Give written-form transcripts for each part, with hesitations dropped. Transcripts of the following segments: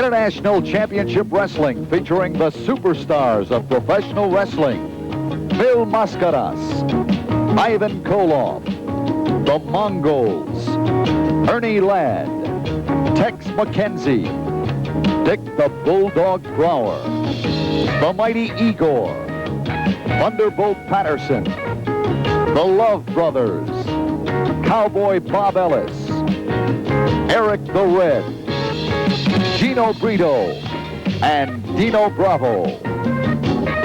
International Championship Wrestling, featuring the superstars of professional wrestling. MIL MASCARAS, Ivan Koloff, the Mongols, Ernie Ladd, Tex McKenzie, Dick the Bulldog Brower, the Mighty Igor, Thunderbolt Patterson, the Love Brothers, Cowboy Bob Ellis, Eric the Red, Gino Brito, and Dino Bravo,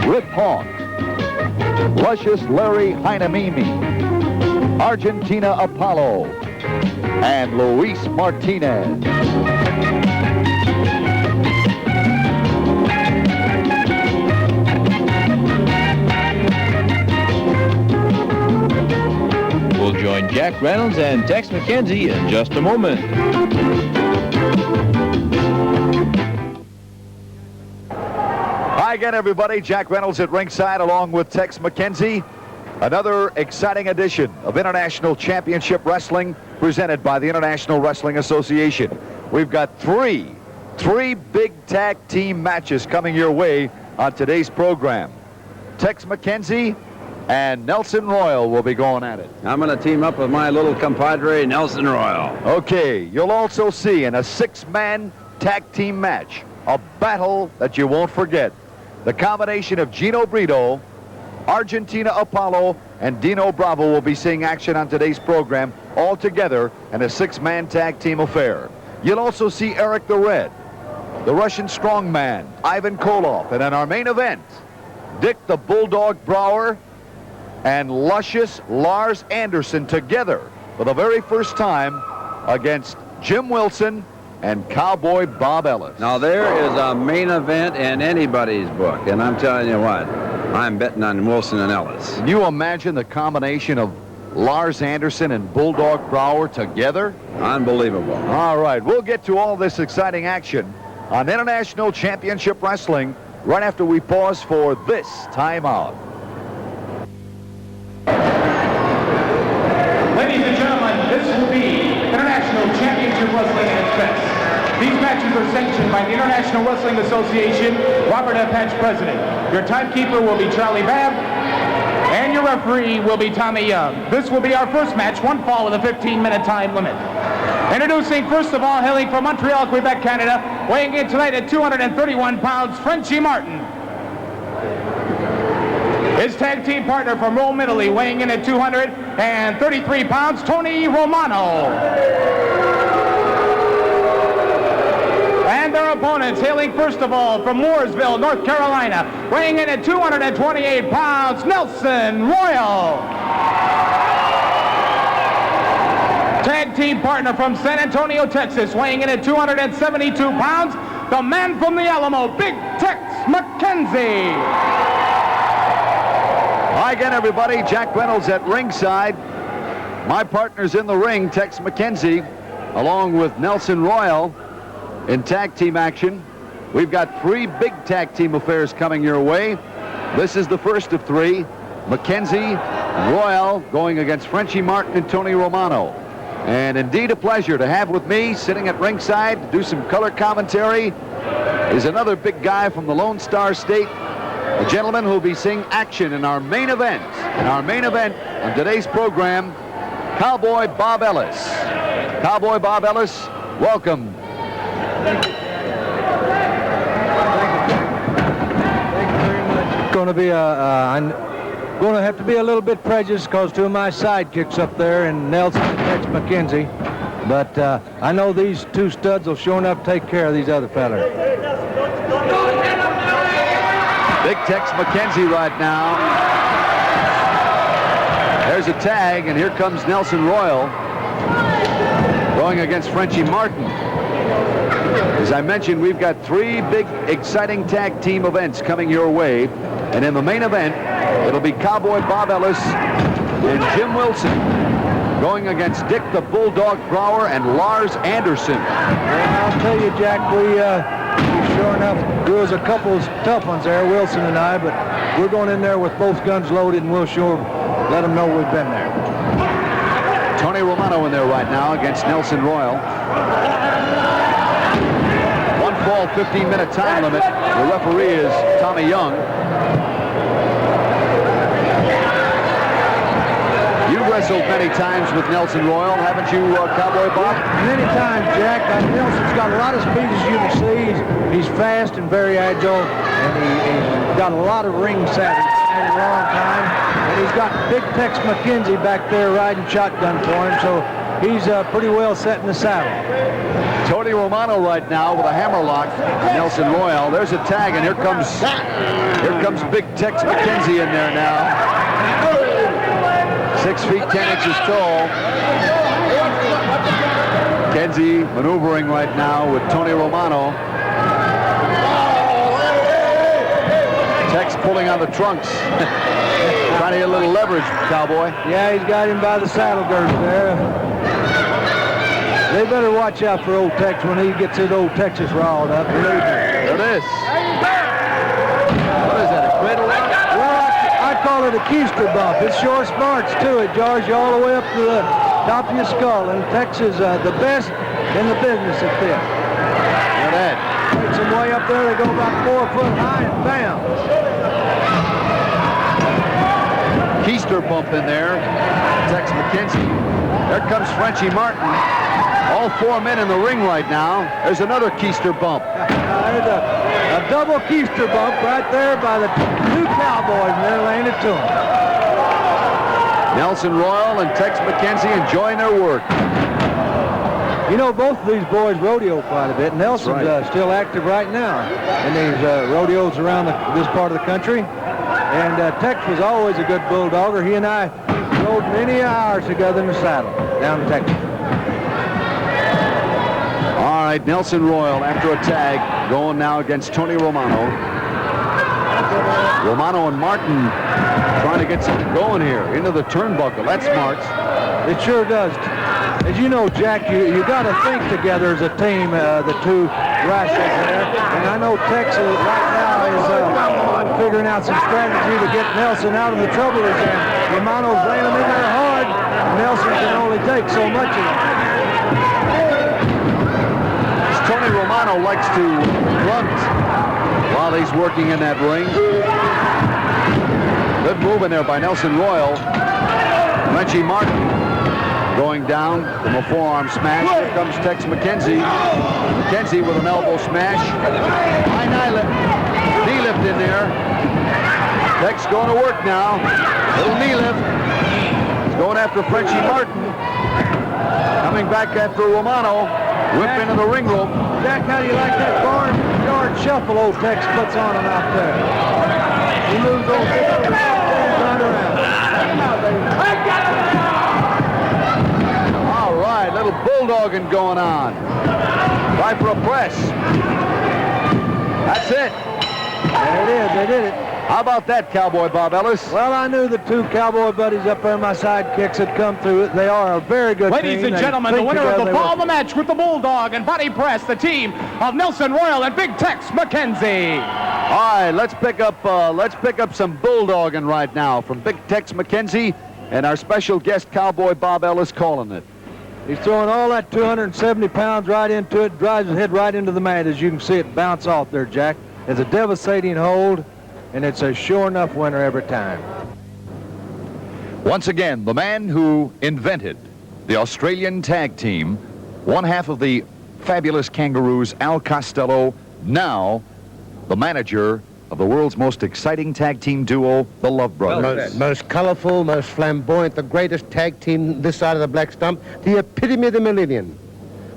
Rip Hawk, Luscious Larry Heinemimi, Argentina Apollo, and Luis Martinez. We'll join Jack Reynolds and Tex McKenzie in just a moment. Hi again, everybody. Jack Reynolds at ringside along with Tex McKenzie. Another exciting edition of International Championship Wrestling presented by the International Wrestling Association. We've got three big tag team matches coming your way on today's program. Tex McKenzie and Nelson Royal will be going at it. I'm going to team up with my little compadre, Nelson Royal. Okay, you'll also see in a six-man tag team match, a battle that you won't forget. The combination of Gino Brito, Argentina Apollo, and Dino Bravo will be seeing action on today's program all together in a six-man tag team affair. You'll also see Eric the Red, the Russian strongman, Ivan Koloff, and in our main event, Dick the Bulldog Brower and luscious Lars Anderson together for the very first time against Jim Wilson and Cowboy Bob Ellis. Now there is a main event in anybody's book, and I'm telling you what, I'm betting on Wilson and Ellis. Can you imagine the combination of Lars Anderson and Bulldog Brower together? Unbelievable. All right, we'll get to all this exciting action on International Championship Wrestling right after we pause for this timeout. Ladies and gentlemen, this will be International Championship Wrestling at its best. These matches are sanctioned by the International Wrestling Association, Robert F. Hatch, President. Your timekeeper will be Charlie Babb, and your referee will be Tommy Young. This will be our first match, one fall with a 15-minute time limit. Introducing, first of all, hailing from Montreal, Quebec, Canada, weighing in tonight at 231 pounds, Frenchie Martin. His tag team partner from Rome, Italy, weighing in at 233 pounds, Tony Romano. And their opponents, hailing first of all from Mooresville, North Carolina, weighing in at 228 pounds, Nelson Royal. Tag team partner from San Antonio, Texas, weighing in at 272 pounds, the man from the Alamo, Big Tex McKenzie. Hi again, everybody. Jack Reynolds at ringside. My partner's in the ring, Tex McKenzie, along with Nelson Royal in tag team action. We've got three big tag team affairs coming your way. This is the first of three. McKenzie, Royal going against Frenchie Martin and Tony Romano. And indeed a pleasure to have with me, sitting at ringside to do some color commentary, is another big guy from the Lone Star State, a gentleman who will be seeing action in our main event. In our main event on today's program, Cowboy Bob Ellis. Cowboy Bob Ellis, welcome. Going to be I'm going to have to be a little bit prejudiced because two of my sidekicks up there, and Nelson and Tex McKenzie. But I know these two studs will sure enough take care of these other fellas. Big Tex McKenzie right now. There's a tag, and here comes Nelson Royal going against Frenchie Martin. As I mentioned, we've got three big, exciting tag team events coming your way. And in the main event, it'll be Cowboy Bob Ellis and Jim Wilson going against Dick the Bulldog Brower and Lars Anderson. Well, I'll tell you, Jack, we sure enough, there was a couple of tough ones there, Wilson and I, but we're going in there with both guns loaded, and we'll sure let them know we've been there. Tony Romano in there right now against Nelson Royal. One fall all 15-minute time limit. The referee is Tommy Young. You've wrestled many times with Nelson Royal, haven't you, Cowboy Bob? Many times, Jack. Nelson's got a lot of speed, as you can see. He's fast and very agile, and he's got a lot of ring savvy. A long time, and he's got Big Tex McKenzie back there riding shotgun for him, so he's pretty well set in the saddle. Tony Romano right now with a hammerlock. Nelson Royal. There's a tag, and here comes Big Tex McKenzie in there now. 6 feet 10 inches tall. McKenzie maneuvering right now with Tony Romano. Tex pulling on the trunks. Trying to get a little leverage, Cowboy. Yeah, he's got him by the saddle girth there. They better watch out for old Tex when he gets his old Texas riled up. There it is. What is that, a cradle lock? Well, I call it a keister bump. It sure smarts, too. It jars you all the way up to the top of your skull, and Tex is the best in the business at this. Look at that. Takes them way up there. They go about 4 foot high, and bam. Keister bump in there. Tex McKenzie. There comes Frenchie Martin. All 4 men in the ring right now. There's another keister bump. There's a double keister bump right there by the 2 cowboys, and they're laying it to them. Nelson Royal and Tex McKenzie enjoying their work. You know, both of these boys rodeo quite a bit. Nelson's still active right now in these rodeos around this part of the country. And Tex was always a good bulldogger. He and I rode many hours together in the saddle down in Texas. All right, Nelson Royal after a tag going now against Tony Romano. Romano and Martin trying to get something going here into the turnbuckle. That smarts. It sure does. As you know, Jack, you got to think together as a team, the 2 wrestlers there. And I know Tex right now is figuring out some strategy to get Nelson out of the trouble he's in. Romano's laying him in there hard. Nelson can only take so much of it. Tony Romano likes to grunt while he's working in that ring. Good move in there by Nelson Royal. Frenchie Martin going down from a forearm smash. Here comes Tex McKenzie. McKenzie with an elbow smash. High knee lift in there. Tex going to work now. Little knee lift. He's going after Frenchie Martin. Coming back after Romano. Whip into the ring rope. Jack, how do you like that barnyard shuffle old Tex puts on him out there? He moves over and around. All right, little bulldogging going on. Try for a press. That's it. There it is. They did it. How about that, Cowboy Bob Ellis? Well, I knew the 2 cowboy buddies up there, my sidekicks, had come through it. They are a very good team. Ladies and gentlemen, the winner of the fall of the match with the Bulldog and body press, the team of Nelson Royal and Big Tex McKenzie. All right, let's pick up some bulldogging right now from Big Tex McKenzie and our special guest, Cowboy Bob Ellis, calling it. He's throwing all that 270 pounds right into it, drives his head right into the mat, as you can see it bounce off there, Jack. It's a devastating hold, and it's a sure enough winner every time. Once again, the man who invented the Australian tag team, one half of the fabulous Kangaroos, Al Costello, now the manager of the world's most exciting tag team duo, the Love Brothers. Most colorful, most flamboyant, the greatest tag team this side of the black stump, the epitome of the millennium.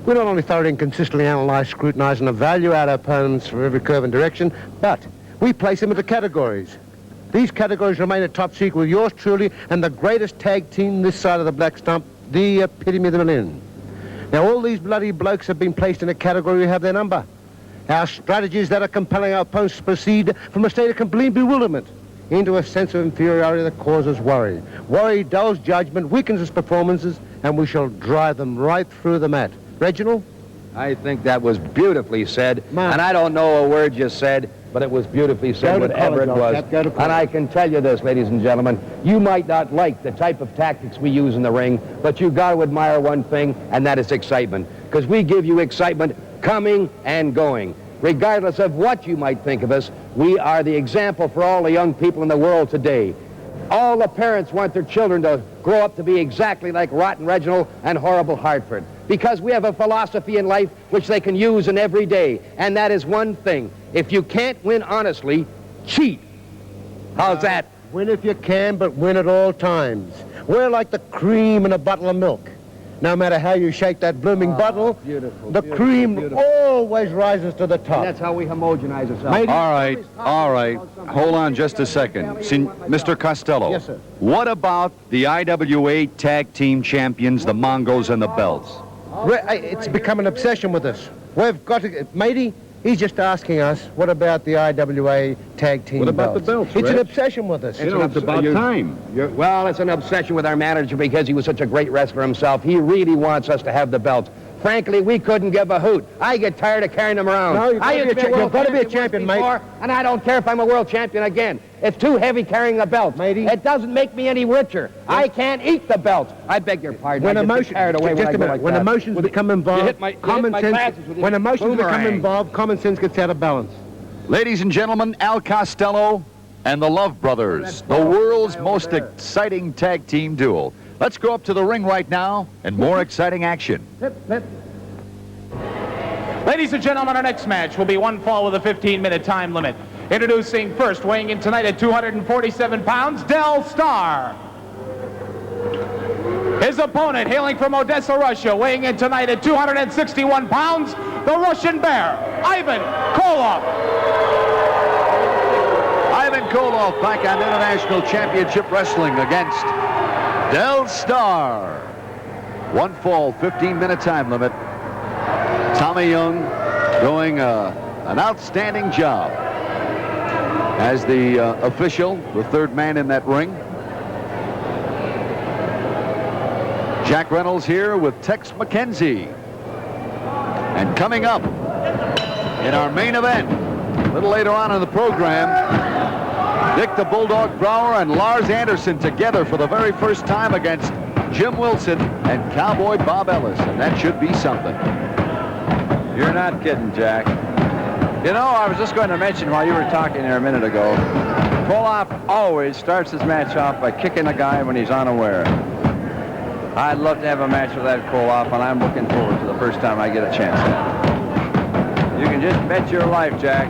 We not only thoroughly and consistently analyze, scrutinize, and evaluate our opponents for every curve and direction, but we place them into categories. These categories remain a top secret with yours truly and the greatest tag team this side of the black stump, the epitome of the millennium. Now, all these bloody blokes have been placed in a category we have their number. Our strategies that are compelling our opponents to proceed from a state of complete bewilderment into a sense of inferiority that causes worry. Worry dulls judgment, weakens its performances, and we shall drive them right through the mat. Reginald? I think that was beautifully said, and I don't know a word you said, but it was beautifully said, whatever it was. And I can tell you this, ladies and gentlemen, you might not like the type of tactics we use in the ring, but you've got to admire one thing, and that is excitement, because we give you excitement coming and going. regardless of what you might think of us, we are the example for all the young people in the world today. All the parents want their children to grow up to be exactly like Rotten Reginald and Horrible Hartford, because we have a philosophy in life which they can use in every day, and that is one thing. If you can't win honestly, cheat. How's that? Win if you can, but win at all times. We're like the cream in a bottle of milk. No matter how you shake that blooming bottle, the cream always rises to the top. And that's how we homogenize ourselves. All right. Hold on just a second. Mr. Costello. Yes, sir. What about the I.W.A. tag team champions, the Mongols and the Belts? It's become an obsession with us. We've got to... Matey, he's just asking us, what about the I.W.A. tag team What about belts? the belts, It's Rich? an obsession with us. It's about time. Well, it's an obsession with our manager because he was such a great wrestler himself. He really wants us to have the belts. Frankly, we couldn't give a hoot. I get tired of carrying them around. No, you've got to be a champion, mate. And I don't care if I'm a world champion again. It's too heavy carrying the belt. Matey. It doesn't make me any richer. I can't eat the belt. I beg your pardon. When I just get emotion, carried away just a minute. like When that. emotions become involved, common sense. When emotions become boomerang. involved, common sense gets out of balance. Ladies and gentlemen, Al Costello and the Love Brothers, the world's most exciting tag team duo. Let's go up to the ring right now and more exciting action. Ladies and gentlemen, our next match will be one fall with a 15-minute time limit. Introducing first, weighing in tonight at 247 pounds, Del Star. His opponent, hailing from Odessa, Russia, weighing in tonight at 261 pounds, the Russian Bear, Ivan Koloff. Ivan Koloff back on International Championship Wrestling against Del Star. One fall, 15-minute time limit. Tommy Young doing an outstanding job as the official, the third man in that ring. Jack Reynolds here with Tex McKenzie. And coming up in our main event, a little later on in the program, Dick the Bulldog Brower and Lars Anderson together for the very first time against Jim Wilson and Cowboy Bob Ellis, and that should be something. You're not kidding, Jack. You know, I was just going to mention while you were talking there a minute ago, Koloff always starts his match off by kicking a guy when he's unaware. I'd love to have a match with that Koloff, and I'm looking forward to the first time I get a chance at it. You can just bet your life, Jack,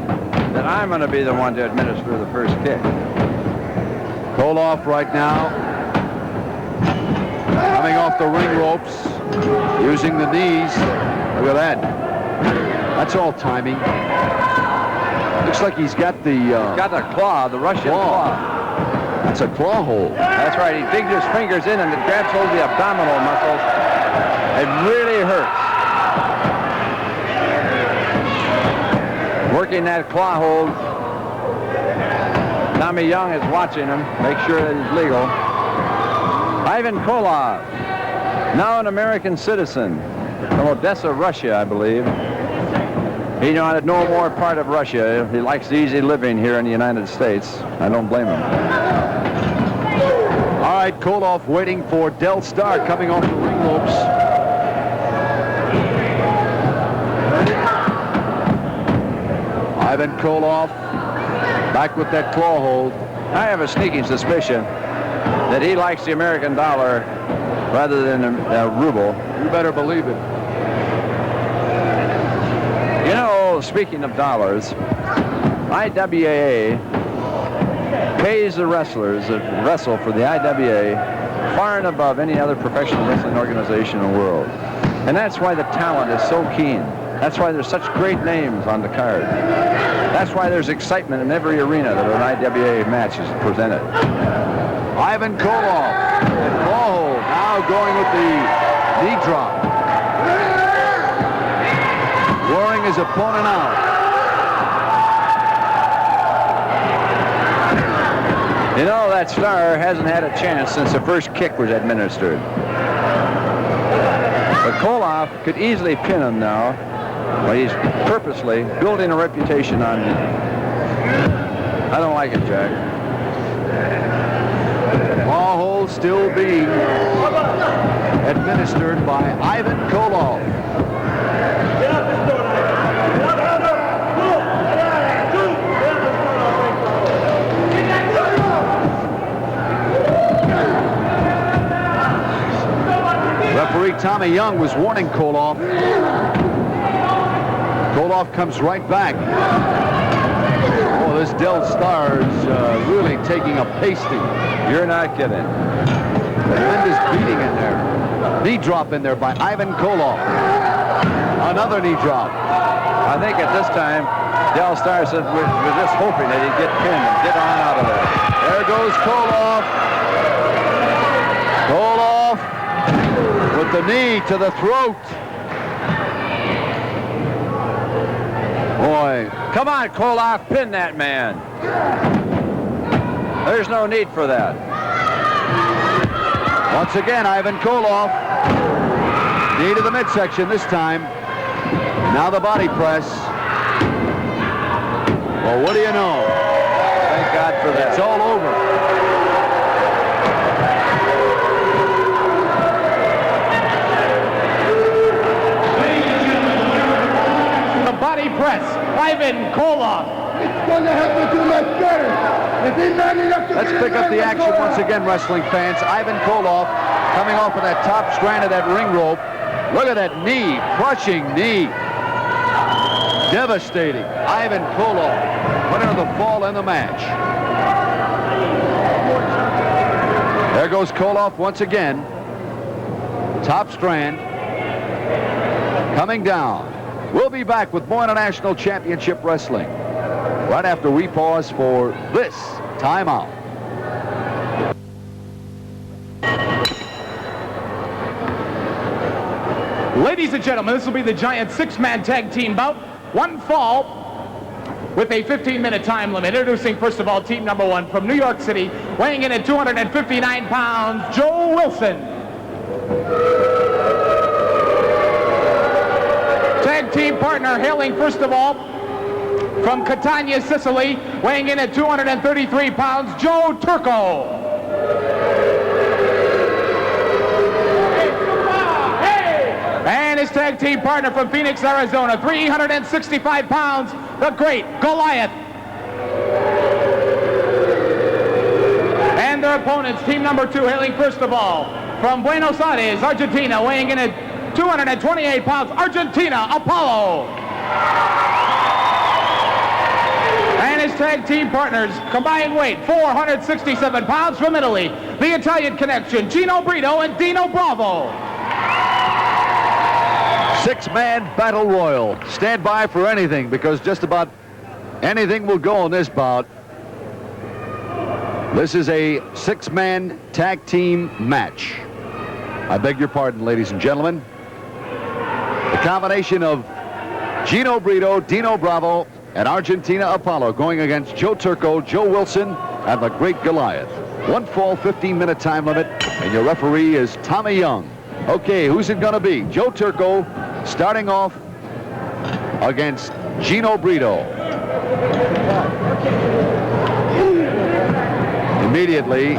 that I'm going to be the one to administer the first kick. Koloff right now coming off the ring ropes, using the knees. Look at that. That's all timing. Looks like he's got the... got the claw, the Russian claw. That's a claw hold. That's right. He digs his fingers in and it grabs hold of the abdominal muscles. It really hurts. Working that claw hold. Tommy Young is watching him. Make sure that he's legal. Ivan Koloff, now an American citizen from Odessa, Russia, I believe. He wanted no more part of Russia. He likes the easy living here in the United States. I don't blame him. All right, Koloff waiting for Del Star coming off the ring ropes. Ivan Koloff back with that claw hold. I have a sneaking suspicion that he likes the American dollar rather than a ruble. You better believe it. You know, speaking of dollars, I.W.A. pays the wrestlers that wrestle for the I.W.A. far and above any other professional wrestling organization in the world. And that's why the talent is so keen. That's why there's such great names on the card. That's why there's excitement in every arena that an I.W.A. match is presented. Ivan Koloff, claw hold, now going with the knee drop. Wearing his opponent out. You know, that Star hasn't had a chance since the first kick was administered. But Koloff could easily pin him now, but he's purposely building a reputation on him. I don't like it, Jack. Claw hold still being administered by Ivan Koloff. Tommy Young was warning Koloff. Koloff comes right back. Oh, this Del Star is really taking a pasting. You're not kidding. Tremendous beating in there. Knee drop in there by Ivan Koloff. Another knee drop. I think at this time, Del Star said we're just hoping that he'd get pinned and get on out of there. There goes Koloff. Koloff with the knee to the throat. Boy. Come on, Koloff, pin that man. There's no need for that. Once again, Ivan Koloff. Knee to the midsection this time. Now the body press. Well, what do you know? Thank God for that. It's all over. The body press, Ivan Koloff. It's going to have to do much better. Let's pick up the action once again, wrestling fans. Ivan Koloff coming off of that top strand of that ring rope. Look at that knee, crushing knee. Devastating. Ivan Koloff, winner of the fall in the match. There goes Koloff once again. Top strand. Coming down. We'll be back with more International Championship Wrestling right after we pause for this timeout. Ladies and gentlemen, this will be the Giant six-man tag team bout. One fall with a 15-minute time limit. Introducing, first of all, team number one from New York City, weighing in at 259 pounds, Joe Wilson. Tag team partner hailing, first of all, from Catania, Sicily, weighing in at 233 pounds, Joe Turco. And his tag team partner from Phoenix, Arizona, 365 pounds, the great Goliath. And their opponents, team number two, hailing first of all from Buenos Aires, Argentina, weighing in at 228 pounds, Argentina, Apollo. And his tag team partners, combined weight, 467 pounds from Italy, the Italian Connection, Gino Brito and Dino Bravo. Six-man battle royal. Stand by for anything, because just about anything will go in this bout. This is a six-man tag team match. I beg your pardon, ladies and gentlemen. The combination of Gino Brito, Dino Bravo, and Argentina Apollo going against Joe Turco, Joe Wilson, and the great Goliath. One fall, 15-minute time limit, and your referee is Tommy Young. Okay, who's it going to be? Joe Turco starting off against Gino Brito. Immediately,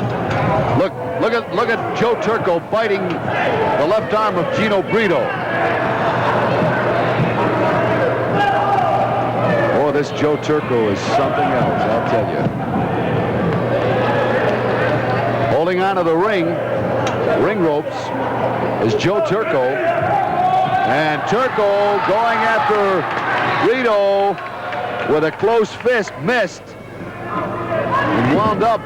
look at Joe Turco biting the left arm of Gino Brito. Oh, this Joe Turco is something else, I'll tell you. Holding on to the ring ropes is Joe Turco. And Turco going after Brito with a close fist, missed, and wound up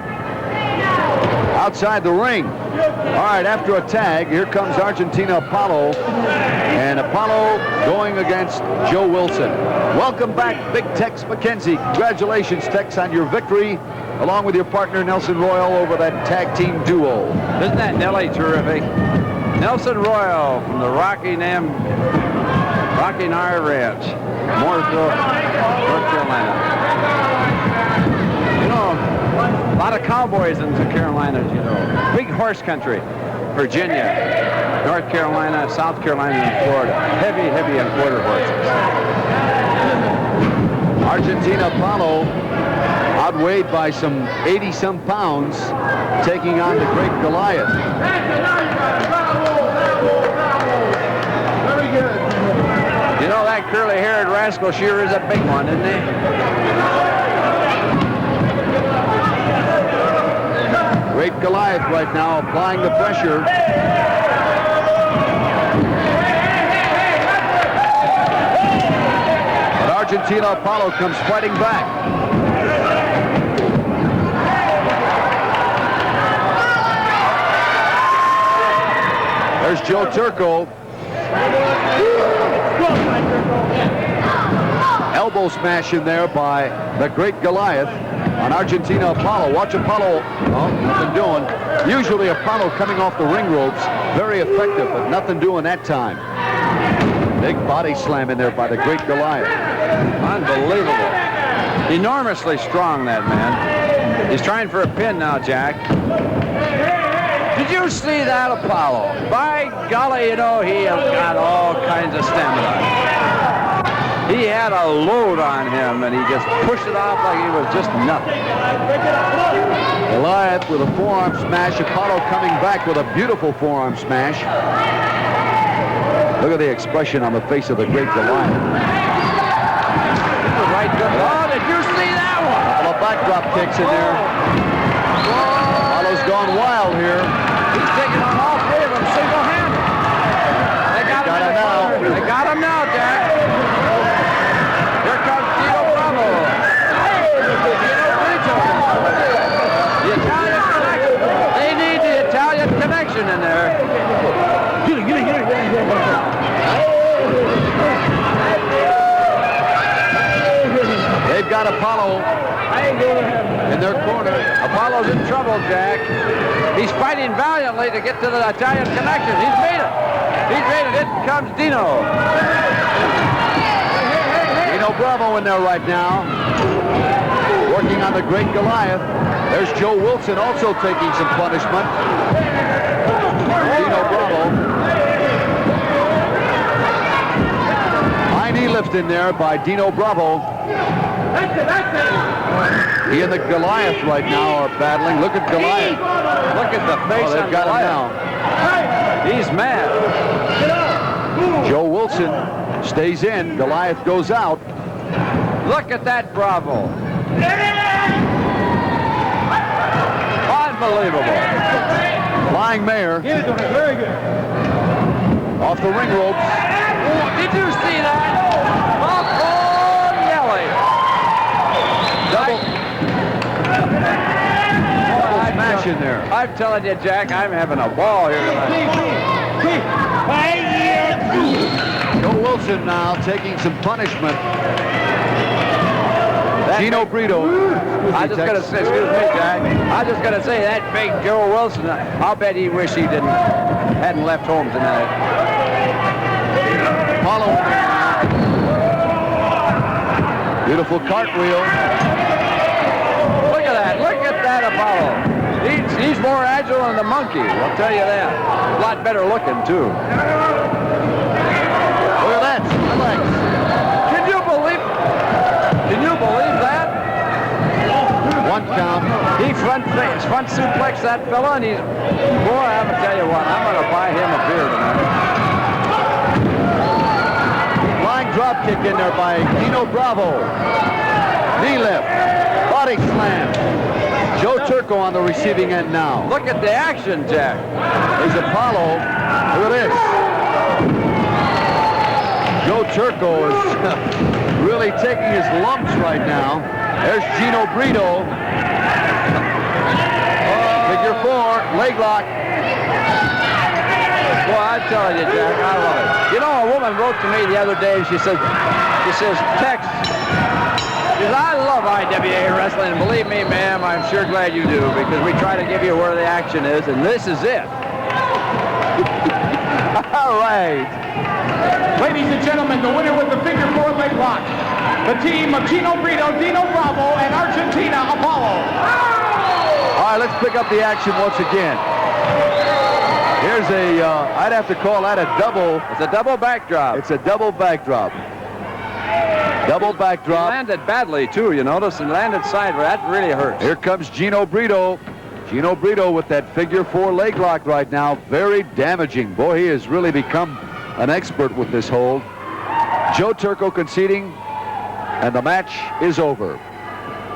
outside the ring. All right, after a tag, here comes Argentina Apollo, and Apollo going against Joe Wilson. Welcome back, Big Tex McKenzie. Congratulations, Tex, on your victory, along with your partner Nelson Royal over that tag team duo. Isn't that Nelly terrific? Nelson Royal from the Rocky Nile Ranch, Mooresville, North Carolina. You know, a lot of cowboys in the Carolinas, you know. Big horse country. Virginia, North Carolina, South Carolina, and Florida. Heavy imported horses. Argentina Apollo, outweighed by some 80-some pounds, taking on the great Goliath. Very good. You know, that curly-haired rascal sure is a big one, isn't he? Great Goliath right now applying the pressure. Argentina Apollo comes fighting back. There's Joe Turco. Elbow smash in there by the great Goliath on Argentina Apollo. Watch Apollo. Oh, nothing doing. Usually Apollo coming off the ring ropes, very effective, but nothing doing that time. Big body slam in there by the great Goliath. Unbelievable. Enormously strong, that man. He's trying for a pin now, Jack. Did you see that, Apollo? By golly, you know, he has got all kinds of stamina. He had a load on him, and he just pushed it off like he was just nothing. Goliath with a forearm smash. Apollo coming back with a beautiful forearm smash. Look at the expression on the face of the great Goliath. Right good. Oh, did you see that one? Couple of backdrop kicks in there. Apollo's gone wild here. He's taking on all three of them single-handed. They got him now. They got him now, Jack. Here comes Tito Bravo. The Italian connection. They need the Italian connection in there. They've got Apollo in their corner. Apollo's in trouble, Jack. He's fighting valiantly to get to the Italian connection. He's made it. He's made it. In comes Dino. Dino Bravo in there right now, working on the great Goliath. There's Joe Wilson also taking some punishment. Dino Bravo. High knee lift in there by Dino Bravo. He and the Goliath right now are battling. Look at Goliath. Look at the face they've on got him Goliath. now. He's mad. Joe Wilson stays in. Goliath goes out. Look at that Bravo. Unbelievable. Flying Mayor. Very good. Off the ring ropes. Did you see that? Oh, Nelly. Double smash in there. I'm telling you, Jack, I'm having a ball here tonight. Joe Wilson now taking some punishment. Gino Brito. I just gotta say, excuse me, Jack. I just gotta say that big Joe Wilson. I'll bet he wish he hadn't left home tonight. Apollo. Beautiful cartwheel. Look at that. Look at that Apollo. He's more agile than the monkey. I'll tell you that. A lot better looking too. Look at that. Relax. Can you believe that? One count. He front suplex that fella, and he's, boy, I'm gonna tell you what, I'm gonna buy him a beer tonight. Flying drop kick in there by Dino Bravo. Knee lift. Body slam. Joe Turco on the receiving end now. Look at the action, Jack. There's Apollo. Look at this. Joe Turco is really taking his lumps right now. There's Gino Brito. Figure four, leg lock. Boy, I'm telling you, Jack, I love it. You know, a woman wrote to me the other day, she says, Tex, she says, I love I.W.A. wrestling, and believe me, ma'am, I'm sure glad you do, because we try to give you where the action is, and this is it. All right. Ladies and gentlemen, the winner with the figure four leg lock. The team of Gino Brito, Dino Bravo, and Argentina Apollo. All right, let's pick up the action once again. Here's I'd have to call that a double. It's a double backdrop. It's a double backdrop. Double backdrop. He landed badly, too, you notice, and landed sideways. That really hurts. Here comes Gino Brito. Gino Brito with that figure four leg lock right now. Very damaging. Boy, he has really become an expert with this hold. Joe Turco conceding, and the match is over.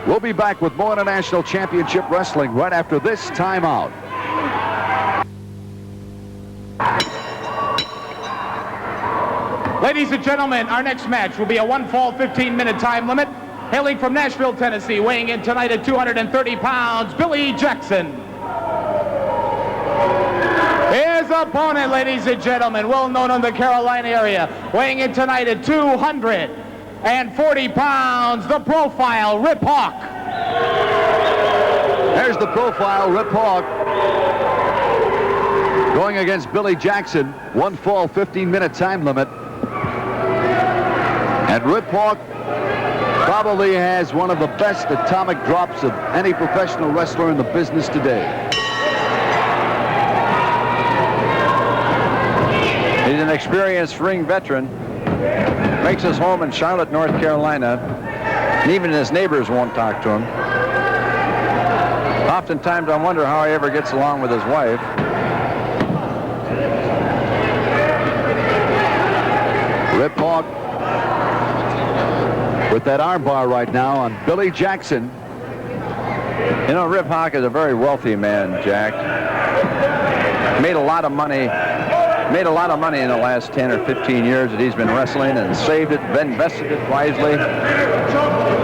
We'll be back with more International Championship Wrestling right after this timeout. Ladies Ladies and gentlemen, our next match will be a one-fall, 15-minute time limit. Hailing from Nashville, Tennessee, weighing in tonight at 230 pounds, Billy Jackson. His opponent, ladies and gentlemen, well known in the Carolina area, weighing in tonight at 240 pounds, the profile, Rip Hawk. There's the profile, Rip Hawk, going against Billy Jackson. One fall, 15-minute time limit. And Rip Hawk probably has one of the best atomic drops of any professional wrestler in the business today. He's an experienced ring veteran. Makes his home in Charlotte, North Carolina. And even his neighbors won't talk to him. Oftentimes I wonder how he ever gets along with his wife. Rip Hawk with that armbar right now on Billy Jackson. You know, Rip Hawk is a very wealthy man, Jack. Made a lot of money in the last 10 or 15 years that he's been wrestling, and saved it, invested it wisely.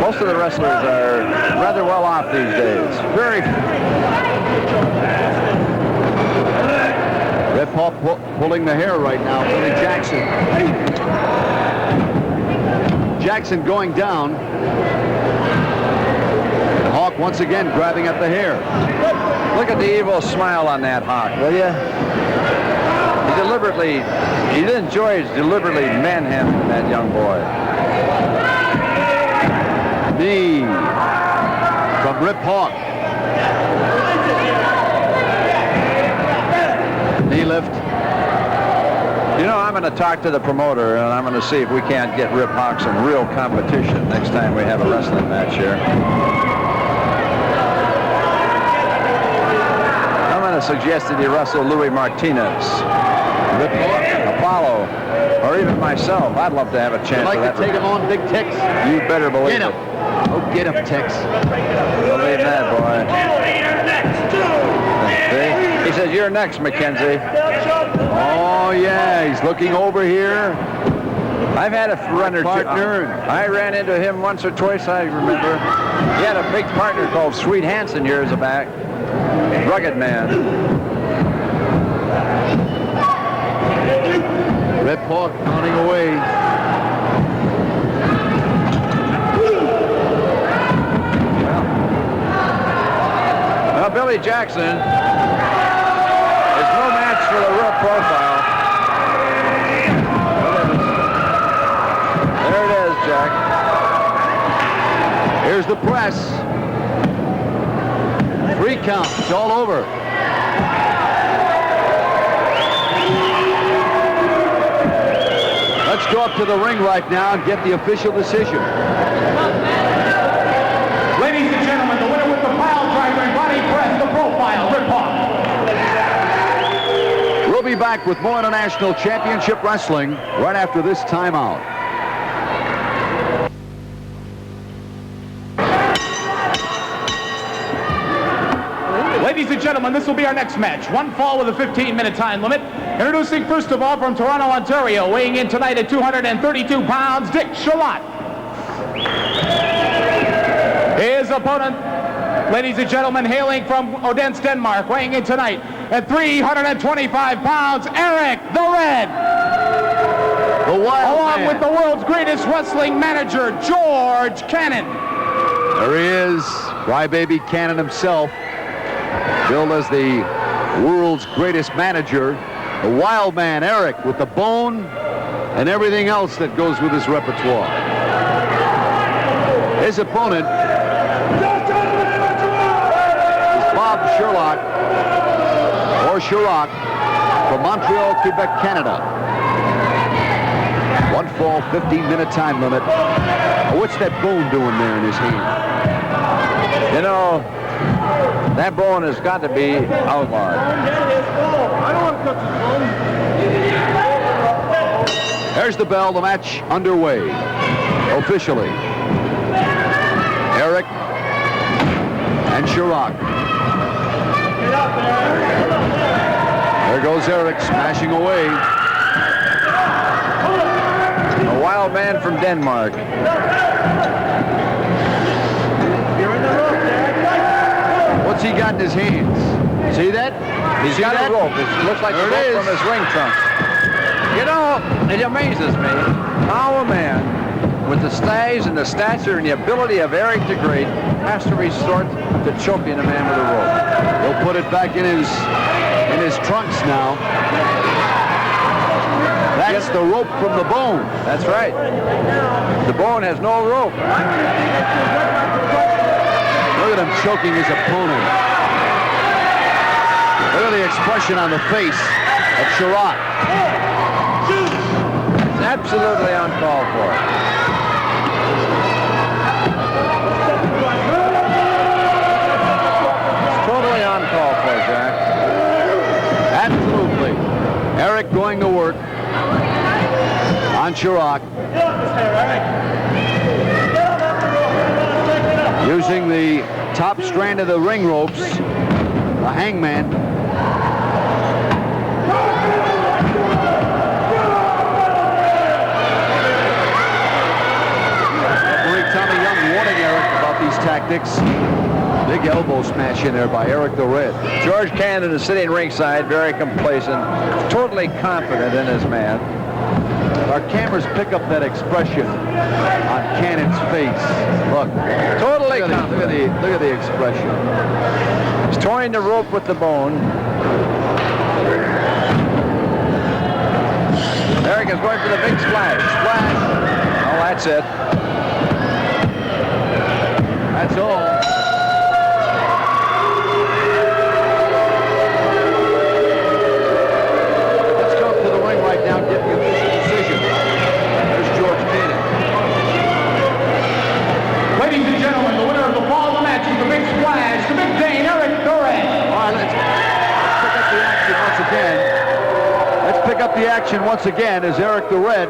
Most of the wrestlers are rather well off these days. Rip Hawk pulling the hair right now, Billy Jackson. Jackson going down. And Hawk once again grabbing at the hair. Look at the evil smile on that Hawk, will you? He enjoys deliberately manhandling that young boy. Knee from Rip Hawk. Knee lift. You know, I'm going to talk to the promoter, and I'm going to see if we can't get Rip Hawk some real competition next time we have a wrestling match here. I'm going to suggest that he wrestle Louis Martinez, Rip Hawk, Apollo, or even myself. I'd love to have a chance. You'd like to take him on, Big Tex? You better believe it. Oh, get him, Tex. Believe that, boy. See? He says, "You're next, Mackenzie." Oh, yeah, he's looking over here. I've had a run or two. I ran into him once or twice, I remember. He had a big partner called Sweet Hansen years back. Rugged man. Rip Hawk counting away. Well, Billy Jackson is no match for the real profile. There it is, Jack. Here's the press. 3 count. It's all over. Let's go up to the ring right now and get the official decision. Ladies and gentlemen, the winner with the pile driver and body press, the profile, Rip Hawk. We'll be back with more International Championship Wrestling right after this timeout. Ladies and gentlemen, this will be our next match. One fall with a 15-minute time limit. Introducing first of all from Toronto, Ontario, weighing in tonight at 232 pounds, Dick Charlotte. His opponent, ladies and gentlemen, hailing from Odense, Denmark, weighing in tonight at 325 pounds, Eric the Red. The Wild Along Man. with the world's greatest wrestling manager, George Cannon. There he is, Crybaby Cannon himself, billed as the world's greatest manager. The Wild Man, Eric, with the bone and everything else that goes with his repertoire. His opponent is Bob Sherlock, or Chirac, from Montreal, Quebec, Canada. One fall, 15-minute time limit. What's that bone doing there in his hand? You know, that bone has got to be outlawed. I don't want to touch his bone. There's the bell, the match underway, officially. Eric and Chirac. There goes Eric smashing away. wild man from Denmark. What's he got in his hands? See that? He's got a rope. It looks like the rope from his ring trunk. You know, it amazes me how a man with the size and the stature and the ability of Eric the Great has to resort to choking a man with a rope. He'll put it back in his trunks now. That's the rope from the bone. That's right. The bone has no rope. Look at him choking his opponent. Look at the expression on the face of Chirac. It's absolutely uncalled for. It's totally uncalled for, Jack. Absolutely. Eric going to work on Chirac. Using the top strand of the ring ropes, the hangman. Referee Tommy Young warning Eric about these tactics. Big elbow smash in there by Eric the Red. George Cannon is sitting ringside, very complacent, totally confident in his man. Our cameras pick up that expression on Cannon's face. Look, Totally look at the expression. He's toying the rope with the bone. Eric is going for the big splash. Splash. Oh, that's it. That's all. Let's go to the ring right now and get the official decision. There's George Cannon. Ladies and gentlemen, the winner of the fall of the match is the big splash, the big Dane, Eric the Red. All right, let's pick up the action once again. Let's pick up the action once again as Eric the Red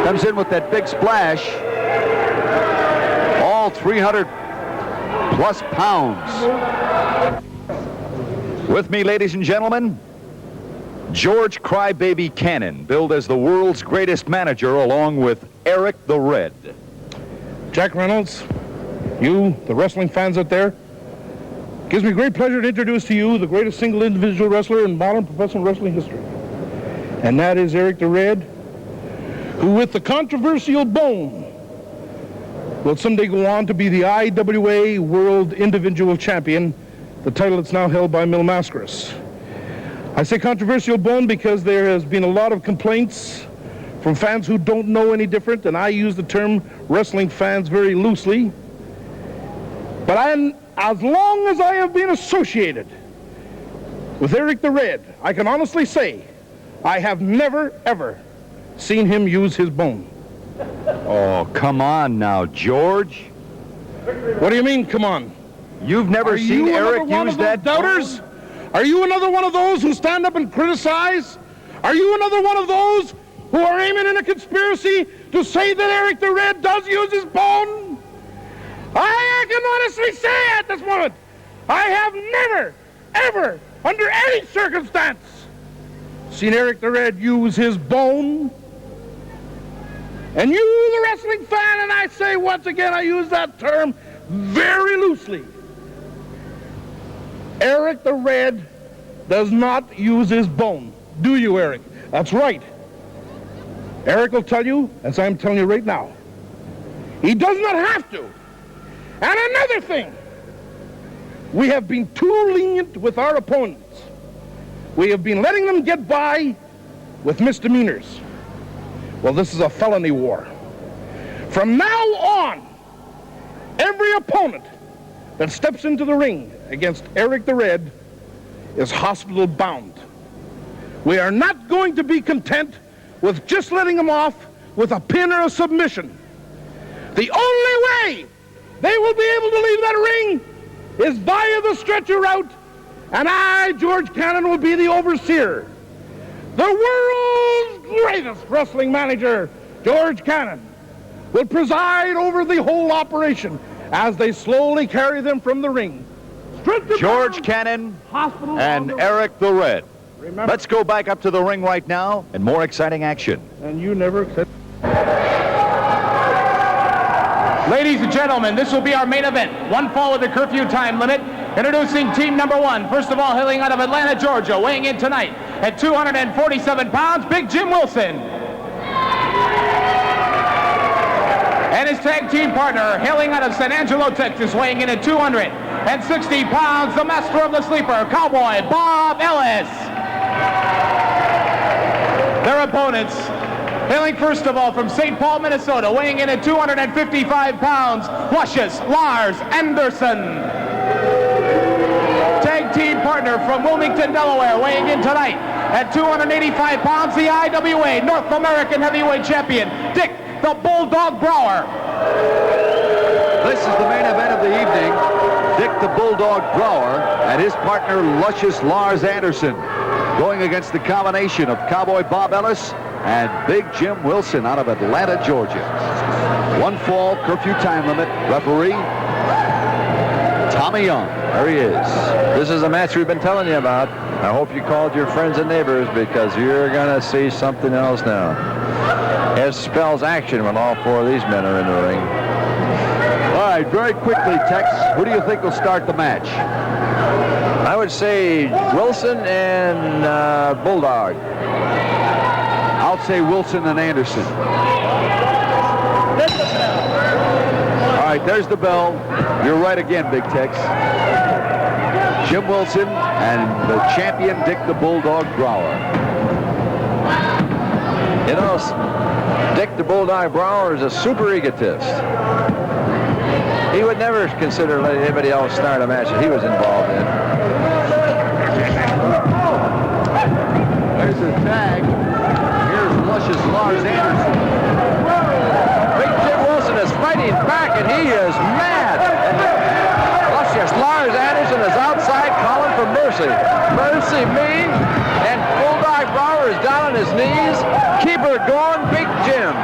comes in with that big splash. All 300 plus pounds. With me, ladies and gentlemen, George Crybaby Cannon, billed as the world's greatest manager, along with Eric the Red. Jack Reynolds, you, the wrestling fans out there, gives me great pleasure to introduce to you the greatest single individual wrestler in modern professional wrestling history. And that is Eric the Red, who with the controversial bone will someday go on to be the I.W.A. World Individual Champion, the title that's now held by MIL MASCARAS. I say controversial bone because there has been a lot of complaints from fans who don't know any different, and I use the term wrestling fans very loosely. But as long as I have been associated with Eric the Red, I can honestly say I have never, ever seen him use his bone. Oh, come on now, George. What do you mean, come on? You've never seen Eric use that doubters? bone? Are you another one of those who stand up and criticize? Are you another one of those who are aiming in a conspiracy to say that Eric the Red does use his bone? I can honestly say at this moment, I have never, ever, under any circumstance, seen Eric the Red use his bone. And you, the wrestling fan, and I say once again, I use that term very loosely. Eric the Red does not use his bone. Do you, Eric? That's right. Eric will tell you, as I'm telling you right now, he does not have to. And another thing, we have been too lenient with our opponents. We have been letting them get by with misdemeanors. Well, this is a felony war. From now on, every opponent that steps into the ring against Eric the Red is hospital bound. We are not going to be content with just letting them off with a pin or a submission. The only way they will be able to leave that ring is via the stretcher route, and I, George Cannon, will be the overseer. The world's greatest wrestling manager, George Cannon, will preside over the whole operation as they slowly carry them from the ring. George Cannon and Eric the Red. Let's go back up to the ring right now and more exciting action. And you never accept. Ladies and gentlemen, this will be our main event. One fall with the curfew time limit. Introducing team number one. First of all, hailing out of Atlanta, Georgia, weighing in tonight at 247 pounds, Big Jim Wilson. And his tag team partner, hailing out of San Angelo, Texas, weighing in at 260 pounds, the master of the sleeper, Cowboy Bob Ellis. Their opponents, hailing first of all from St. Paul, Minnesota, weighing in at 255 pounds, Luscious Lars Anderson. Tag team partner from Wilmington, Delaware, weighing in tonight at 285 pounds, the I.W.A. North American Heavyweight Champion, Dick the Bulldog Brower. This is the main event of the evening. Dick the Bulldog Brower and his partner, Luscious Lars Anderson, going against the combination of Cowboy Bob Ellis and Big Jim Wilson out of Atlanta, Georgia. One fall, curfew time limit. Referee, Tommy Young. There he is. This is a match we've been telling you about. I hope you called your friends and neighbors because you're going to see something else now. It spells action when all four of these men are in the ring. All right, very quickly, Tex, who do you think will start the match? I would say Wilson and Bulldog. I'll say Wilson and Anderson. All right, there's the bell. You're right again, Big Tex. Jim Wilson and the champion, Dick the Bulldog Brower. You know, Dick the Bulldog Brower is a super egotist. He would never consider letting anybody else start a match that he was involved in. There's the tag. Here's Luscious Lars Anderson. Big Jim Wilson is fighting back, and he is mad. And Luscious Lars Anderson is outside calling for mercy. Mercy me. And Bulldog Brower is down on his knees. Keep her going, Big Jim.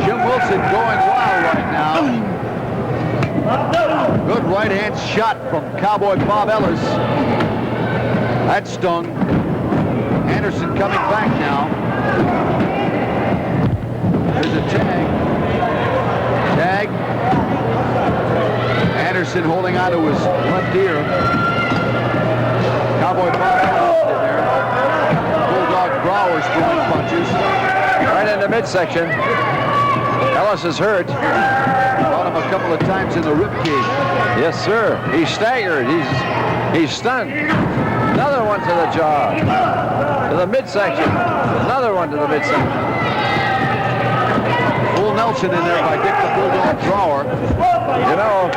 Jim Wilson going wild right now. Good right-hand shot from Cowboy Bob Ellis. That stung. Anderson coming back now. There's a tag. Tag. Anderson holding on to his left ear. Cowboy Bob Ellis in there. Bulldog Brower's throwing punches. Right in the midsection. Ellis is hurt. Caught him a couple of times in the ribcage. Yes, sir. He's staggered. He's stunned. Another one to the jaw. To the midsection. Another one to the midsection. Full Nelson in there by Dick the Bulldog Brower. You know,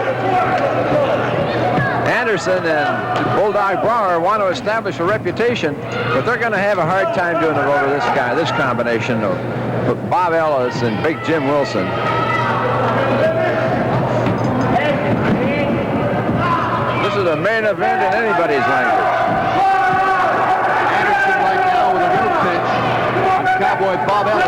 Anderson and Bulldog Brower want to establish a reputation, but they're going to have a hard time doing it over this guy, this combination of Bob Ellis and Big Jim Wilson. This is a main event in anybody's language. Anderson right now with a new pitch on Cowboy Bob Ellis.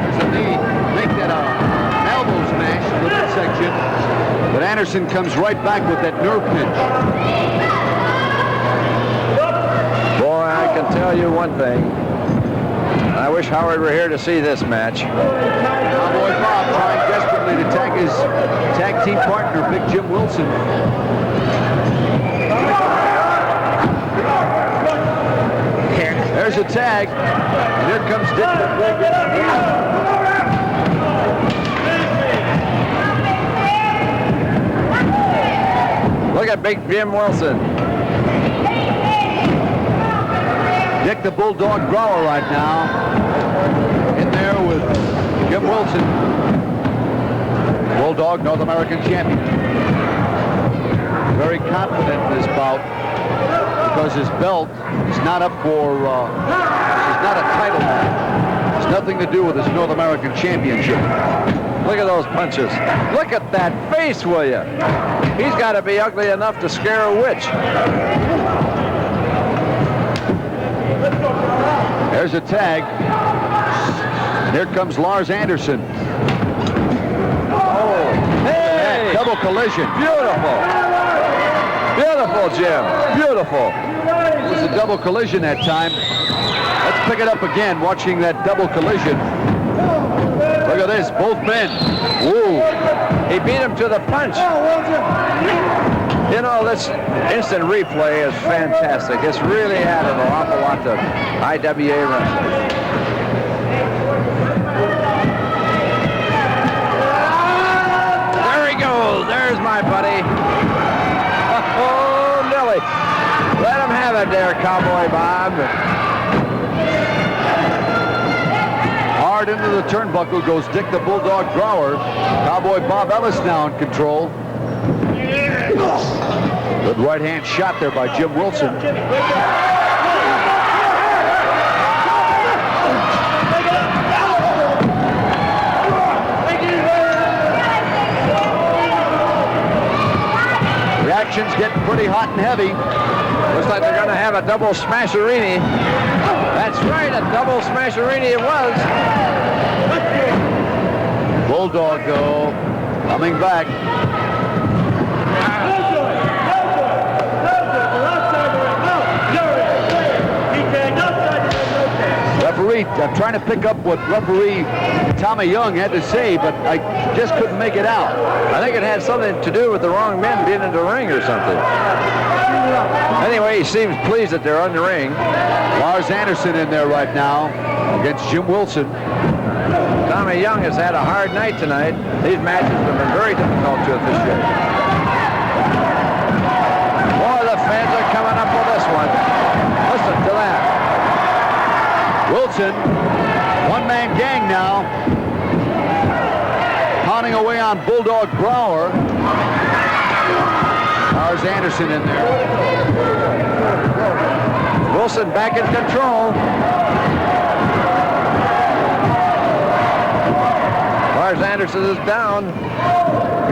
There's a knee. Make that an elbow smash in the midsection. But Anderson comes right back with that nerve pinch. Boy, I can tell you one thing. I wish Howard were here to see this match. Cowboy Bob trying desperately to tag his tag team partner, Big Jim Wilson. There's a tag, and here comes Dick. Look at Big Jim Wilson. Dick the Bulldog Brower right now. In there with Jim Wilson. Bulldog, North American champion. Very confident in this bout because his belt is not up for, it's not a title match. It's nothing to do with his North American championship. Look at those punches. Look at that face, will you? He's got to be ugly enough to scare a witch. There's a tag. Here comes Lars Anderson. Oh, hey! Double collision. Beautiful. Beautiful, Jim. Beautiful. It was a double collision that time. Let's pick it up again, watching that double collision. Look at this, both men. Woo. He beat him to the punch. You know, this instant replay is fantastic. It's really added an awful lot to I.W.A. wrestling. There he goes. There's my buddy. Oh, Nelly. Let him have it there, Cowboy Bob. Hard into the turnbuckle goes Dick the Bulldog Brower. Cowboy Bob Ellis now in control. Good right hand shot there by Jim Wilson. Reactions getting pretty hot and heavy. Looks like they're going to have a double smasherini. That's right, a double smasherini it was. Bulldog, though, coming back. Referee, I'm trying to pick up what referee Tommy Young had to say, but I just couldn't make it out. I think it had something to do with the wrong men being in the ring or something. Anyway, he seems pleased that they're on the ring. Lars Anderson in there right now against Jim Wilson. Tommy Young has had a hard night tonight. These matches have been very difficult to officiate. Boy, the fans are coming up with this one. Listen to that. Wilson, one-man gang now. Pounding away on Bulldog Brower. Lars Anderson in there. Wilson back in control. Lars Anderson is down.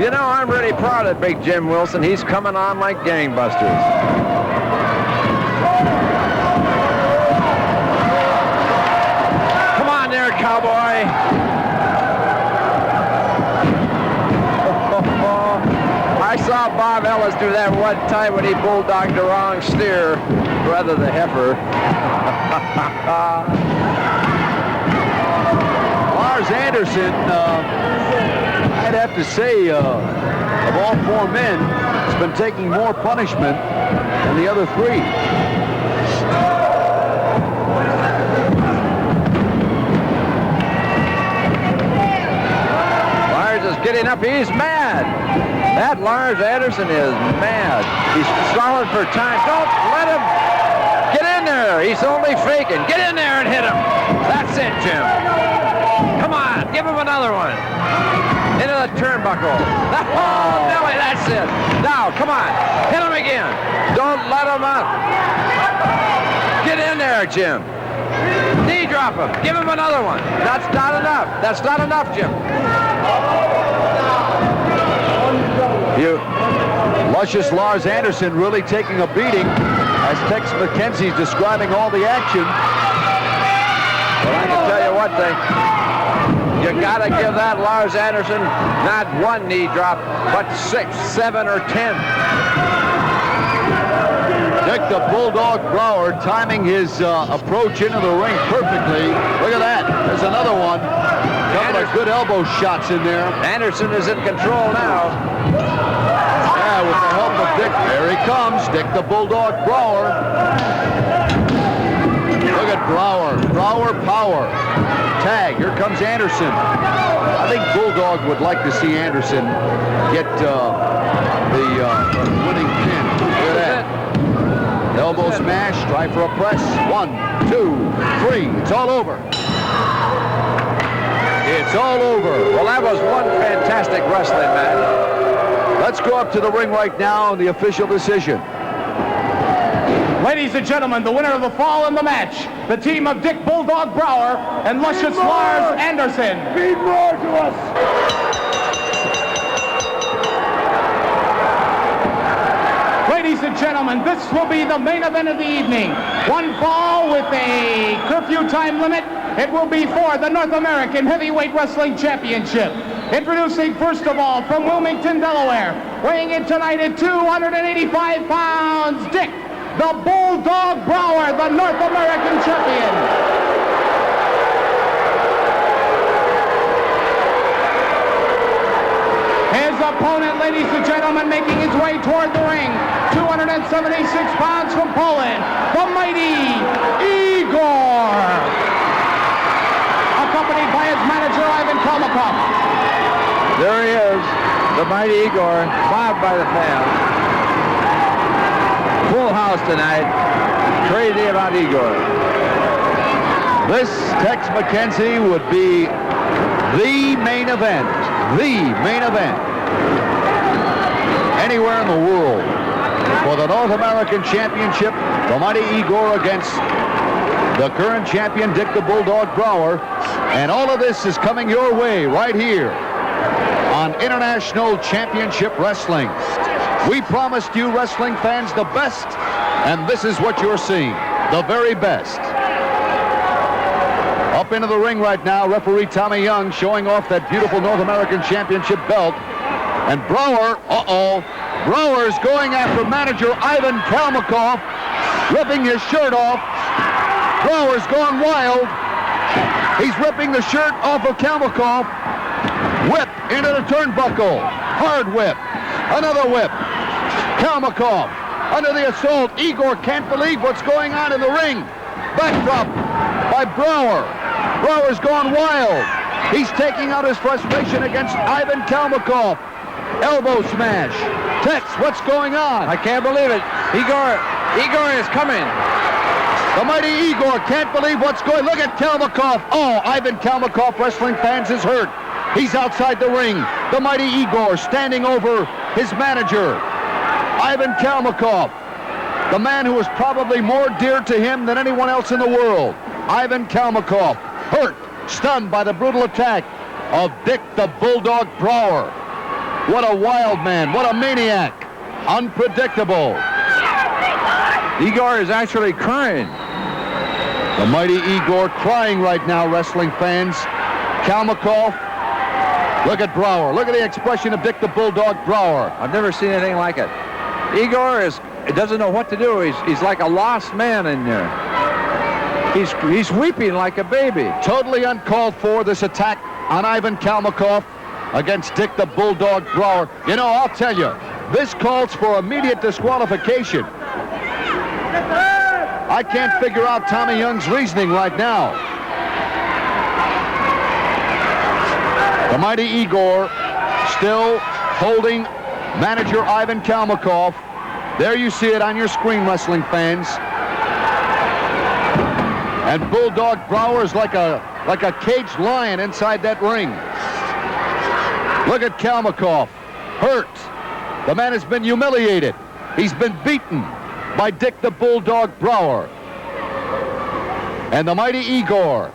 You know, I'm really proud of Big Jim Wilson. He's coming on like gangbusters. Come on there, Cowboy. I saw Bob Ellis do that one time when he bulldogged the wrong steer, rather the heifer. Lars Anderson, I'd have to say, of all four men, has been taking more punishment than the other three. Lars is getting up. He's mad. That Lars Anderson is mad. He's stalling for time. Don't let him get in there. He's only faking. Get in there and hit him. That's it, Jim. Come on, give him another one. Into the turnbuckle. Oh, Nelly, that's it. Now, come on, hit him again. Don't let him up. Get in there, Jim. Knee drop him. Give him another one. That's not enough. That's not enough, Jim. Luscious Lars Anderson really taking a beating as Tex McKenzie's describing all the action. But I can tell you one thing. You got to give that Lars Anderson not one knee drop, but 6, 7, or 10. Dick the Bulldog Brower timing his approach into the ring perfectly. Look at that. There's another one. Couple of good elbow shots in there. Anderson is in control now. Yeah, with the help of Dick. There he comes. Dick the Bulldog Brower. Look at Brower. Brower power. Tag. Here comes Anderson. I think Bulldog would like to see Anderson get the winning pin. Look at that. Elbow smash. Try for a press. 1, 2, 3. It's all over. It's all over. Well, that was one fantastic wrestling match. Let's go up to the ring right now and the official decision. Ladies and gentlemen, the winner of the fall in the match, the team of Dick Bulldog Brower and luscious Lars Anderson. Feed more to us. Ladies and gentlemen, this will be the main event of the evening. One fall with a curfew time limit It will be for the North American Heavyweight Wrestling Championship. Introducing first of all from Wilmington, Delaware, weighing in tonight at 285 pounds, Dick the Bulldog Brower, the North American champion. His opponent, ladies and gentlemen, making his way toward the ring, 276 pounds from Poland, the mighty Igor, accompanied by his manager, Ivan Kalmakov. There he is, the mighty Igor, mobbed by the fans. Full house tonight. Crazy about Igor. This, Tex McKenzie, would be the main event. The main event anywhere in the world for the North American Championship. The mighty Igor against the current champion, Dick the Bulldog Brower. And all of this is coming your way right here on International Championship Wrestling. We promised you wrestling fans the best, and this is what you're seeing, the very best. Up into the ring right now, referee Tommy Young showing off that beautiful North American Championship belt. And Brower, Brower's going after manager Ivan Kalmakov, ripping his shirt off. Brower's gone wild. He's ripping the shirt off of Kalmakov. Whip into the turnbuckle. Hard whip. Another whip. Kalmakov under the assault. Igor can't believe what's going on in the ring. Backdrop by Brower. Brower's gone wild. He's taking out his frustration against Ivan Kalmakov. Elbow smash. Tex, what's going on? I can't believe it. Igor is coming. The mighty Igor can't believe what's going. Look at Kalmakov. Oh, Ivan Kalmakov, wrestling fans, is hurt. He's outside the ring. The mighty Igor standing over his manager, Ivan Kalmakov, the man who is probably more dear to him than anyone else in the world. Ivan Kalmakov, hurt, stunned by the brutal attack of Dick the Bulldog Brower. What a wild man, what a maniac. Unpredictable. Igor is actually crying. The mighty Igor crying right now, wrestling fans. Kalmakov, look at Brower. Look at the expression of Dick the Bulldog Brower. I've never seen anything like it. Igor doesn't know what to do. He's like a lost man in there. He's weeping like a baby. Totally uncalled for, this attack on Ivan Kalmakov against Dick the Bulldog Brower. You know, I'll tell you, this calls for immediate disqualification. I can't figure out Tommy Young's reasoning right now. The mighty Igor still holding manager Ivan Kalmakov. There you see it on your screen, wrestling fans. And Bulldog Brower is like a caged lion inside that ring. Look at Kalmakov, hurt. The man has been humiliated. He's been beaten by Dick the Bulldog Brower. And the mighty Igor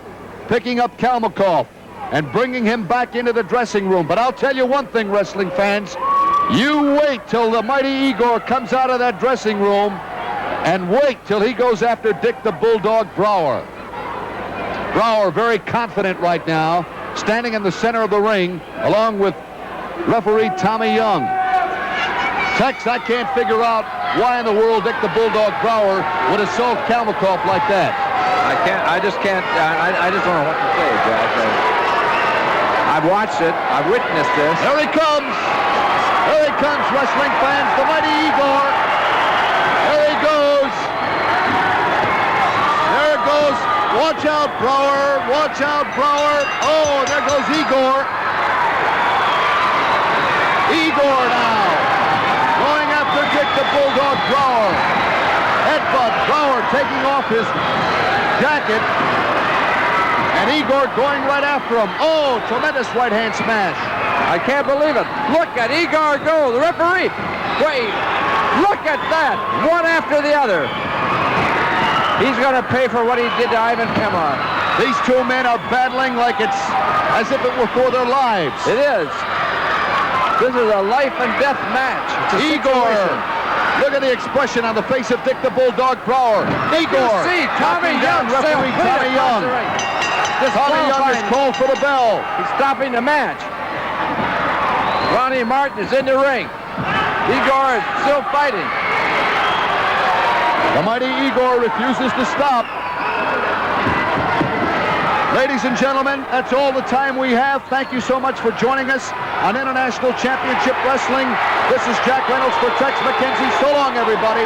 picking up Kalmakov and bringing him back into the dressing room. But I'll tell you one thing, wrestling fans. You wait till the mighty Igor comes out of that dressing room and wait till he goes after Dick the Bulldog Brower. Brower very confident right now, standing in the center of the ring along with referee Tommy Young. Tex, I can't figure out why in the world Dick the Bulldog Brower would assault Kalmakov like that. I just don't know what to say, Jack. I've watched it. I've witnessed this. There he comes. There he comes, wrestling fans. The mighty Igor. There he goes. There it goes. Watch out, Brower. Watch out, Brower. Oh, there goes Igor. Igor now. Going after Dick the Bulldog Brower. Headbutt. Brower taking off his jacket. And Igor going right after him. Oh, tremendous right hand smash. I can't believe it. Look at Igor go. The referee. Wait. Look at that. One after the other. He's going to pay for what he did to Ivan Kalmakov. These two men are battling like it's as if it were for their lives. It is. This is a life and death match. Igor. Look at the expression on the face of Dick the Bulldog Brower. Igor. See Tommy Young. Referee Tommy Young. Tommy Young is called for the bell. He's stopping the match. Ronnie Martin is in the ring. Igor is still fighting. The mighty Igor refuses to stop. Ladies and gentlemen, that's all the time we have. Thank you so much for joining us on International Championship Wrestling. This is Jack Reynolds for Tex McKenzie. So long, everybody.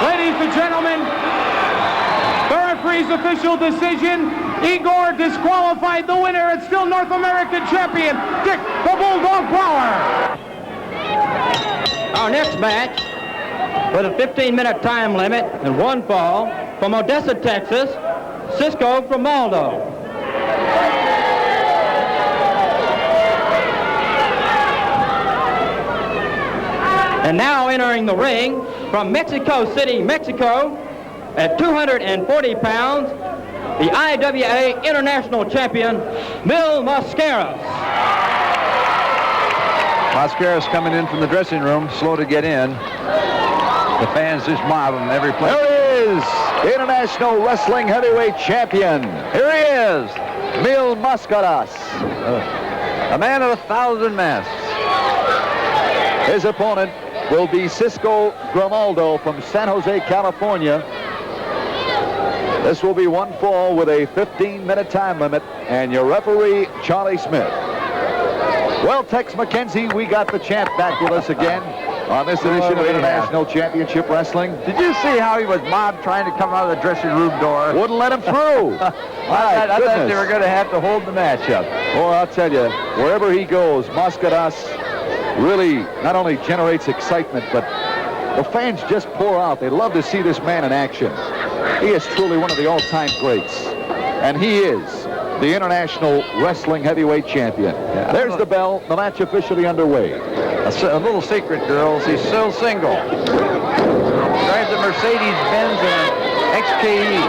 Ladies and gentlemen, the referee's official decision. Igor disqualified. The winner and still North American champion, Dick the Bulldog Brower. Our next match, with a 15-minute time limit and one fall, from Odessa, Texas, Cisco from Maldo. And now entering the ring from Mexico City, Mexico, at 240 pounds, the I.W.A. International Champion, MIL MASCARAS. Mascaras coming in from the dressing room, slow to get in. The fans just mob him every place. There he is, International Wrestling Heavyweight Champion. Here he is, MIL MASCARAS. a man of 1,000 masks. His opponent will be Cisco Grimaldo from San Jose, California. This will be one fall with a 15-minute time limit, and your referee, Charlie Smith. Well, Tex McKenzie, we got the champ back with us again on this edition of International Championship Wrestling. Did you see how he was mobbed trying to come out of the dressing room door? Wouldn't let him through. I thought they were going to have to hold the match up. Well, I'll tell you, wherever he goes, Mascaras really not only generates excitement, but the fans just pour out. They love to see this man in action. He is truly one of the all-time greats. And he is the International Wrestling Heavyweight Champion. Yeah, there's the bell. The match officially underway. A little secret, girls. He's still single. Drives a Mercedes-Benz and an XKE.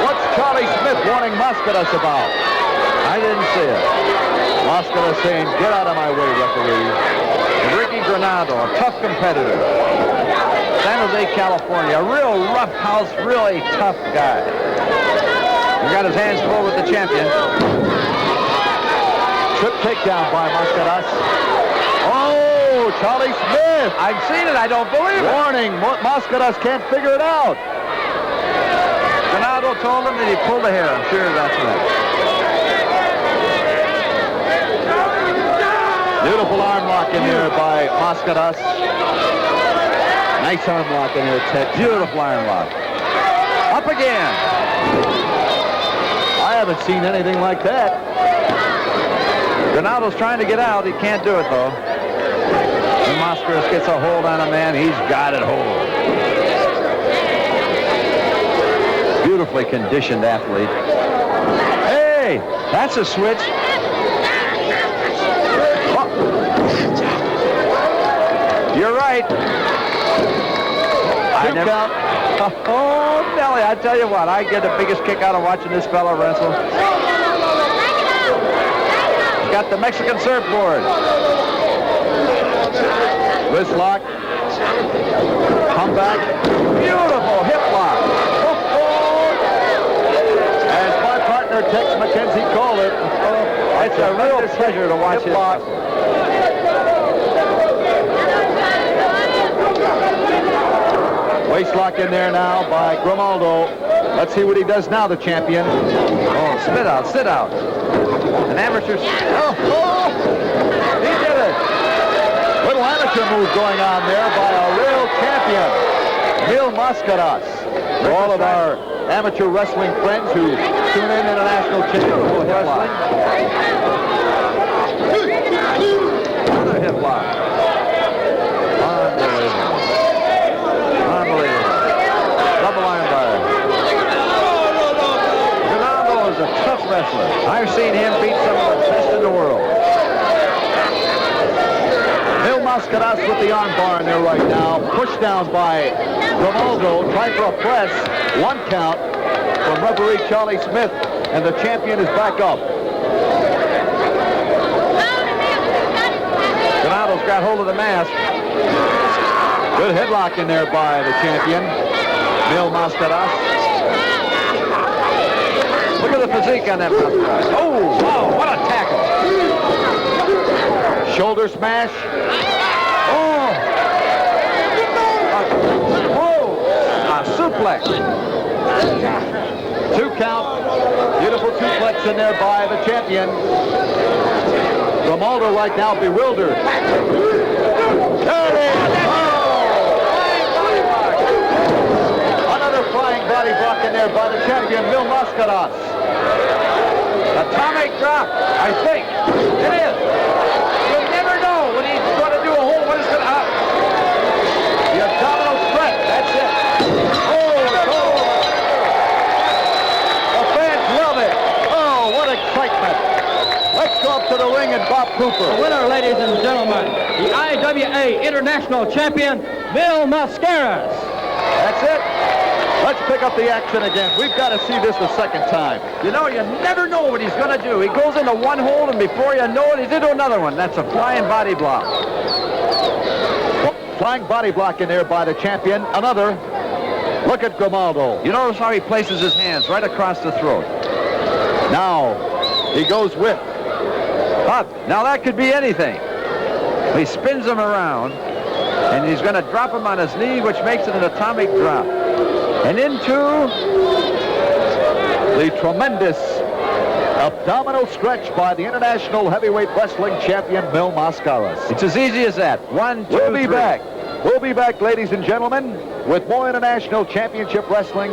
What's Charlie Smith warning Mascaras about? I didn't see it. Mascaras saying, get out of my way, referee. And Ricky Granado, a tough competitor. San Jose, California, a real roughhouse, really tough guy. He got his hands full with the champion. Trip takedown by Mascaras. Oh, Charlie Smith. I've seen it. I don't believe it. Warning, Mascaras can't figure it out. Granado told him that he pulled a hair. I'm sure that's right. Beautiful arm lock in there by Mascaras. Nice arm lock in there, Ted. Beautiful arm lock. Up again. I haven't seen anything like that. Granado's trying to get out. He can't do it, though. When Mascaras gets a hold on a man, he's got it hold. Beautifully conditioned athlete. Hey, that's a switch. Oh. You're right. Oh, Nelly, I tell you what, I get the biggest kick out of watching this fella wrestle. He's got the Mexican surfboard. Wrist lock. Come back. Beautiful hip lock. As my partner Tex McKenzie called it, it's a real pleasure to watch hip lock. Waist lock in there now by Grimaldo. Let's see what he does now, the champion. Oh, spit out, sit out. An amateur. Oh, he did it. Little amateur move going on there by a real champion, MIL MASCARAS. For all of our amateur wrestling friends who tune in International Championship Wrestling. Another hip lock. Unbelievable. Double arm bar. Granado is a tough wrestler. I've seen him beat some of the best in the world. MIL MASCARAS with the arm bar in there right now. Pushed down by Grimaldo. Trying for a press. One count from referee Charlie Smith. And the champion is back up. Granado's got hold of the mask. Good headlock in there by the champion, MIL MASCARAS. Look at the physique on that Mascaras. Oh, wow, what a tackle. Shoulder smash. Oh. A suplex. 2 count. Beautiful suplex in there by the champion. Grimaldo right now bewildered. There it is. Another flying body block in there by the champion, MIL MASCARAS. Atomic drop, I think. It is. You'll never know when he's going to do a hold. What is going to happen? The abdominal stretch. That's it. Oh, it's over. The fans love it. Oh, what excitement. Let's go up to the ring and Bob Cooper. The winner, ladies and gentlemen, the I.W.A. International Champion, MIL MASCARAS. That's it. Let's pick up the action again. We've got to see this a second time. You know, you never know what he's going to do. He goes into one hold, and before you know it, he's into another one. That's a flying body block. Flying body block in there by the champion. Another. Look at Grimaldo. You notice how he places his hands right across the throat. Now, he goes with. Up. Now that could be anything. He spins him around, and he's going to drop him on his knee, which makes it an atomic drop. And into the tremendous abdominal stretch by the International Heavyweight Wrestling Champion, MIL MASCARAS. It's as easy as that. 1, 2, We'll be 3. back. We'll be back, ladies and gentlemen, with more International Championship Wrestling.